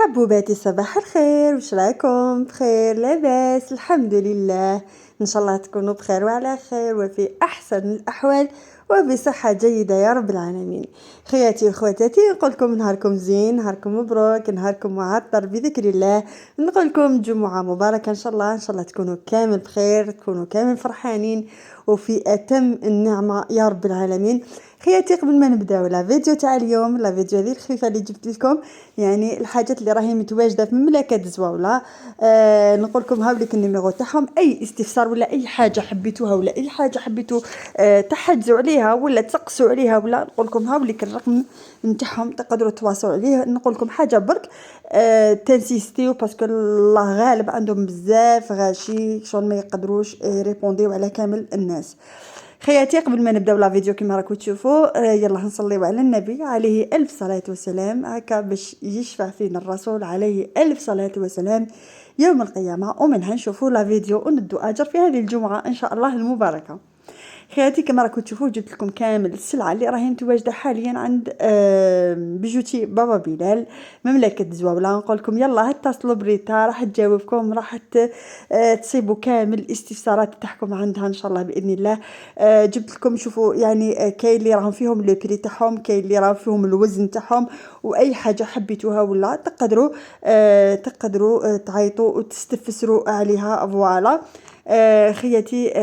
حبوباتي صباح الخير، واش راكم؟ بخير؟ لاباس؟ الحمد لله. ان شاء الله تكونوا بخير وعلى خير وفي احسن الاحوال وبصحه جيده يا رب العالمين. خواتي وخواتاتي، نقول لكم نهاركم زين، نهاركم مبروك، نهاركم معطر بذكر الله. نقول لكم جمعه مباركه ان شاء الله، ان شاء الله تكونوا كامل بخير، تكونوا كامل فرحانين وفي اتم النعمه يا رب العالمين. خياتي، قبل ما نبداو لا فيديو تاع اليوم، لا فيديو هذه الخفيفه اللي جبت لكم، يعني الحاجات اللي راهي متواجده في مملكه زواوله، نقول لكم هاوليك النيميرو تاعهم. اي استفسار ولا اي حاجه حبيتوها ولا اي حاجه حبيتو تحجزوا عليها ولا تسقسوا عليها، ولا نقول لكم هاوليك الرقم نتاعهم تقدروا تواصلوا عليه. نقول لكم حاجه برك، تنسيستيو باسكو الله غالب عندهم بزاف غاشي شلون ما يقدروش ريبونديو على كامل الناس. خياتي، قبل ما نبداو لا فيديو كما راكم تشوفوا، يلا نصليو على النبي عليه الف صلاه وسلام، هكا باش يشفع فينا الرسول عليه الف صلاه وسلام يوم القيامه، ومنها نشوفوا لا فيديو وندو اجر في هذه الجمعه ان شاء الله المباركه. خياتي، كما راكم تشوفوا جبت لكم كامل السلعه اللي راهي متواجده حاليا عند بيجوتي بابا بلال مملكه زواوله. نقول لكم يلا اتصلوا بريتا، راح تجاوبكم، راح تصيبوا كامل الاستفسارات تاعكم عندها ان شاء الله باذن الله. جبت لكم شوفوا يعني كاين اللي راهم فيهم لو بري تاعهم، كاين اللي راهم فيهم الوزن تاعهم، واي حاجه حبيتوها ولا تقدروا تعيطوا وتستفسروا عليها. فوالا خياتي،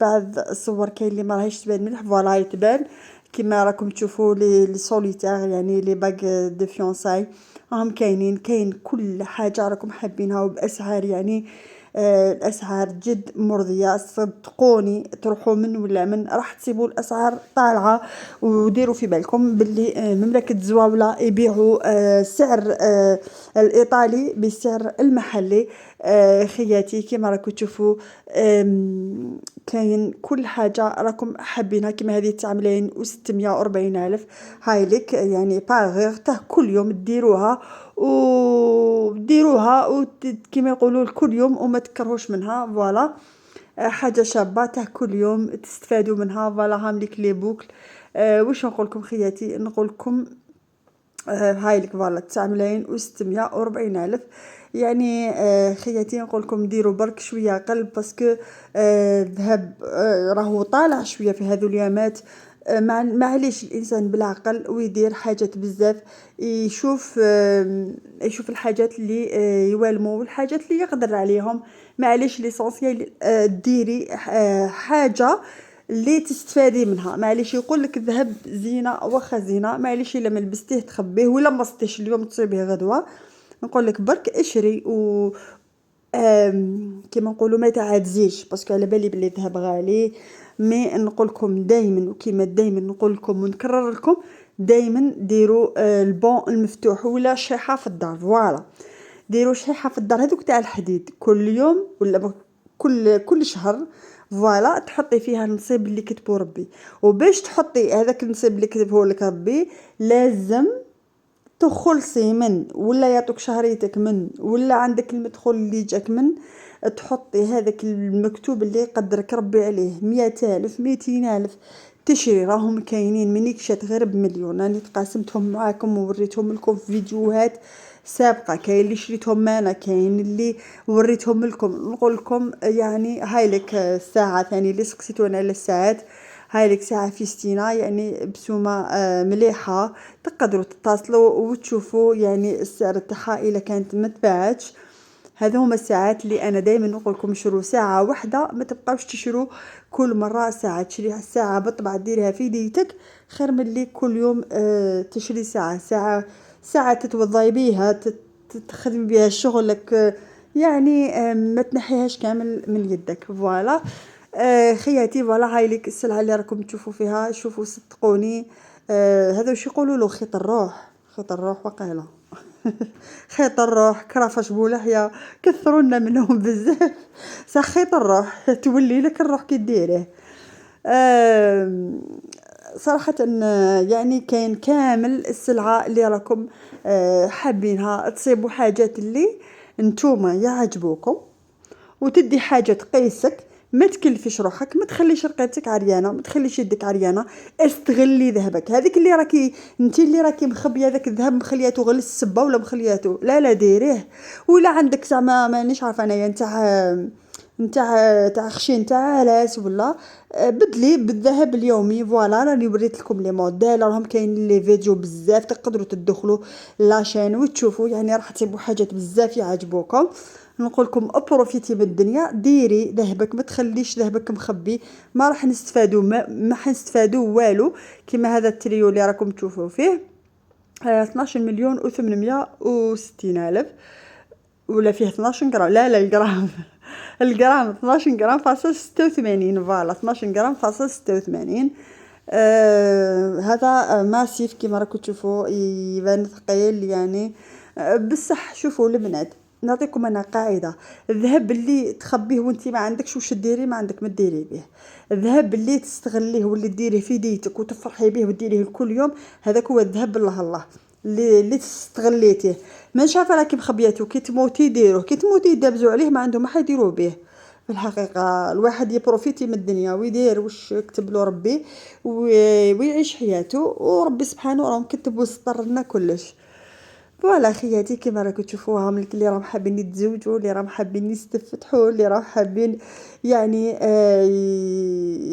بعض الصور كاين اللي ما راهيش تبان مليح، فوالا يتبان كما راكم تشوفوا لي سوليتير، يعني لي باغ دو فيونساي راهم كاينين، كاين كل حاجه راكم حابينها وباسعار يعني الاسعار جد مرضيه. صدقوني تروحوا من ولا من راح تصيبوا الاسعار طالعه. وديروا في بالكم باللي مملكه زواوله يبيعوا سعر الايطالي بسعر المحلي. خياتي كما راكم تشوفوا، كاين كل حاجه راكم حابينها، كما هذه تاع 2,640 الف. هاي لك يعني باغير تاع كل يوم ديروها كما يقولوا كل يوم وما تكرهوش منها. فوالا حاجه شابه تاع كل يوم تستفادوا منها. فوالا هامليك لي بوكل. واش نقول لكم خياتي؟ نقول لكم هاي لك فوالا 9,640 الف. يعني خياتي نقول لكم ديروا برك شويه قلب، باسكو الذهب راهو طالع شويه في هذو اليامات. معليش الانسان بالعقل ويدير حاجات بزاف، يشوف الحاجات اللي يوالمو والحاجات اللي يقدر عليهم. معليش ليسونسيال ديري حاجه اللي تستفادي منها. معليش يقول لك الذهب زينه واخا زينه، معليش الا ما لبستيه تخبيه، ولا ما صديش اليوم تصيبيه غدوه. نقول لك برك اشري و كما نقولوا ما تعادزيش، باسكو على بالي بلي الذهب غالي. مي نقول لكم دائما وكما دائما نقول لكم ونكرر لكم، دائما ديروا البون المفتوح ولا شيحه في الدار. فوالا ديروا شيحه في الدار هذوك تاع الحديد كل يوم ولا كل شهر. فوالا تحطي فيها النصيب اللي كتبو ربي، وباش تحطي هذاك النصيب اللي كتبه لك ربي لازم تخلصي من، ولا يعطوك شهريتك من، ولا عندك المدخول اللي جاك من، تحطي هذاك المكتوب اللي يقدرك ربي عليه 100,000 200,000 تشري. راهم كاينين منيك شات غير بمليون، راني تقاسمتهم معاكم ووريتهم لكم في فيديوهات سابقه. كاين اللي شريتهم انا، كاين اللي وريتهم لكم. نقول لكم يعني هاي لك الساعه ثاني اللي سقسيتونا على الساعات، هاي لك ساعه فيستينا يعني بسومه مليحه. تقدروا تتصلوا وتشوفوا يعني السعر تاعها الا كانت ما تباعتش. هذو هما الساعات اللي انا دائما نقول لكم شرو ساعه واحده، ما تبقاوش تشرو كل مره ساعه. تشري الساعه بالطبع ديرها في يديتك خير من اللي كل يوم تشري ساعه تتوضاي بيها، تخدمي بها شغلك، يعني ما تنحيهاش كامل من يدك. فوالا خياتي، فوالا هاي لك السلعه اللي راكم تشوفوا فيها. شوفوا صدقوني، هذا واش يقولوا له، خيط الروح، خيط الروح وقيله خيط الروح كرفش بولحية كثروا لنا منهم بزاف. صح خيط الروح تولي لك الروح كي ديره. صراحة يعني كاين كامل السلعة اللي راكم حابينها. تصيبوا حاجات اللي نتوما يعجبوكم، وتدي حاجة تقيسك. ما تكلفيش روحك، ما تخليش رقبتك عريانه، ما تخليش يدك عريانه، استغلي ذهبك. هذيك اللي راكي انت اللي راكي مخبيه هذاك الذهب مخلياتو غير للسبه ولا مخلياتو، لا ديريه. ولا عندك زعما مانيش عارفه انايا نتاع خشي نتاع راس ولا بدلي بالذهب اليومي. فوالا راني وريت لكم لي موديل، راهم كاين لي فيديو بزاف تقدروا تدخلوا لاشين وتشوفوا، يعني راح تصيبوا حاجات بزاف يعجبوكم. نقول لكم ابروفيتي من الدنيا، ديري ذهبك، ما تخليش ذهبك مخبي، ما راح نستفادوا ما حنستفادوا والو. كيما هذا التريو اللي راكم تشوفوا فيه 12 مليون و860 الف، ولا فيه 12 غرام، لا الجرام الجرام 12 غرام فاصل 86. فوالا 12 غرام فاصل 86. هذا ماسيف كما راكم تشوفوا، يبان ثقيل يعني. بصح شوفوا البنات، نعطيكم انا قاعده: الذهب اللي تخبيه وانت ما عندكش واش ديري، ما عندك ما ديري به. الذهب اللي تستغليه واللي ديريه في ديتك وتفرحي به وديريه كل يوم، هذاك هو الذهب الله اللي استغليتيه. ما شافه راكي مخبياتو، كي تموتي ديروه، كي تموتي يدابزوا عليه ما عندهم ما حيديروا به. في الحقيقه الواحد يبروفيتي من الدنيا ويدير واش كتب له ربي ويعيش حياته، وربي سبحانه راه مكتب وسطر لنا كلش. فوالا خياتي كيما راكم تشوفوها، من اللي راهم حابين يتزوجوا، اللي راهم حابين يستفتحوا، اللي راهم حابين يعني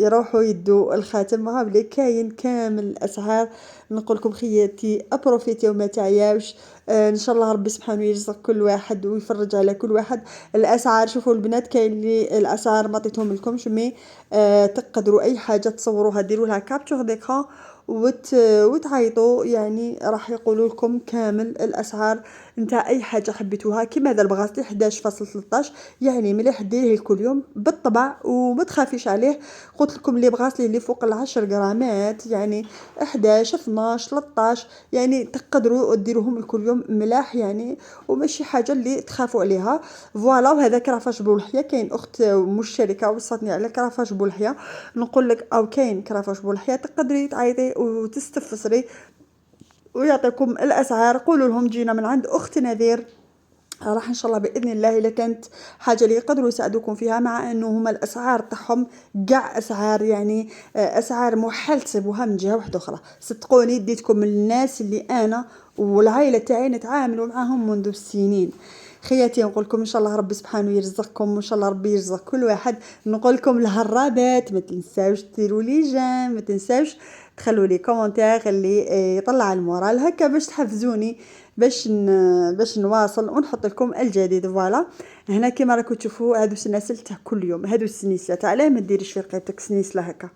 يروحوا يدوا الخاتم، ها بلي كاين كامل الاسعار. نقول لكم خياتي ابروفيتي وما تعياوش. ان شاء الله ربي سبحانه يرزق كل واحد ويفرج على كل واحد. الاسعار شوفوا البنات، كاين لي الاسعار ما عطيتهم لكمش، مي تقدروا اي حاجه تصوروها ديروا لها كابتشر ديكران وتعيطوا، يعني راح يقولوا لكم كامل الاسعار نتاع اي حاجه حبيتوها. كيما هذا البغاسلي 11.13، يعني مليح ديريه كل يوم بالطبع وما تخافيش عليه. قلت لكم لي بغاسلي اللي فوق ال10 غرامات، يعني 11 12 13، يعني تقدروا ديروهم كل يوم ملاح يعني، وماشي حاجه اللي تخافوا عليها. فوالا. وهذا كرافاج بولحيه، كاين اخت مشتركه وصاتني على كرافاج بولحيه، نقول لك او كاين كرافاج بولحيه تقدري تعيطي وتستفسري ويعطيكم الاسعار. قولوا لهم جينا من عند اخت نذير، راح ان شاء الله باذن الله الا كانت حاجه اللي يقدروا يساعدوكم فيها، مع انه هما الاسعار تاعهم كاع اسعار يعني اسعار محال تصيبوها من جهه واحده اخرى. صدقوني ديتكم الناس اللي انا والعائله تاعي نتعاملوا معاهم منذ السنين. خياتي نقول لكم ان شاء الله ربي سبحانه يرزقكم، وان شاء الله ربي يرزق كل واحد. نقول لكم الهرابات ما تنساوش ديروا لي جيم، ما تنساوش تخلوا لي كومونتير اللي يطلع المورال هكا باش تحفزوني باش نواصل ونحط لكم الجديد. فوالا. هنا كما راكم تشوفوا هادو سلاسل تاع كل يوم، هادو السنيسلات، علاه ما ديريش في رقبتك سنيسله هكا؟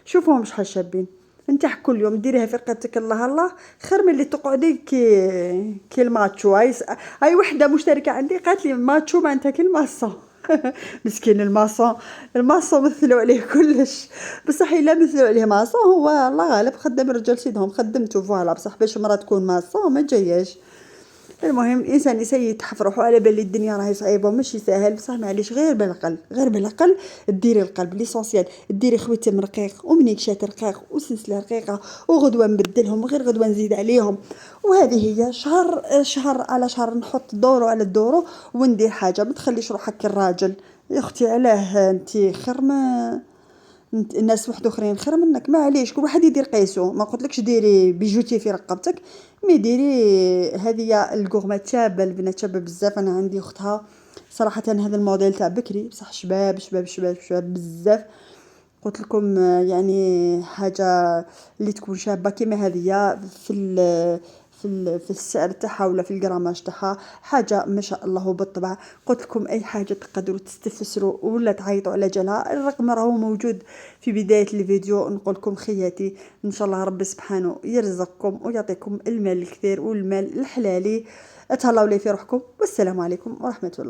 شوفوهم شحال شابين. انت كل يوم ديريها في رقبتك الله خير من اللي تقعدي كي الماتشو. هاي وحده مشتركه عندي قالت لي ماتشو معناتها كي الماصه. مسكين الماصون مثلوا عليه كلش، بصح الا مثلوا عليه ماصون هو الله غالب خدام الرجال سيدهم خدمته. فوالا. بصح باش مرا تكون ماصون ما جاياش. المهم الانسان يسيد روحو، على بالي الدنيا راهي صعيبه وماشي ساهل، بصح معليش غير بالعقل ديري القلب ليسونسيال. ديري خويتم رقيق ومنيكشات رقيق وسلسله رقيقه، وغدوه نبدلهم غير غدوه نزيد عليهم. وهذه هي شهر على شهر نحط دورو على الدورو وندير حاجه. ما تخليش روحك كالراجل يا اختي، علاه انت خير ما الناس واحد اخرين خير منك؟ معليش كل واحد يدير قيسو. ما قلتلكش ديري بيجوتي في رقبتك، مي ديري هذه الكوغمات شابه، البنات شابه بزاف. انا عندي اختها صراحه هذا الموديل تاع بكري، بصح شباب بزاف. قلت لكم يعني حاجه اللي تكون شابه كيما هذه في السعر تاعها ولا في الجراماج تاعها حاجه ما شاء الله بالطبع. قلت لكم اي حاجه تقدروا تستفسروا ولا تعيطوا على جالها، الرقم راهو موجود في بدايه الفيديو. نقول لكم خياتي ان شاء الله ربي سبحانه يرزقكم ويعطيكم المال الكثير والمال الحلالي. اتهلاو لي في روحكم، والسلام عليكم ورحمه الله.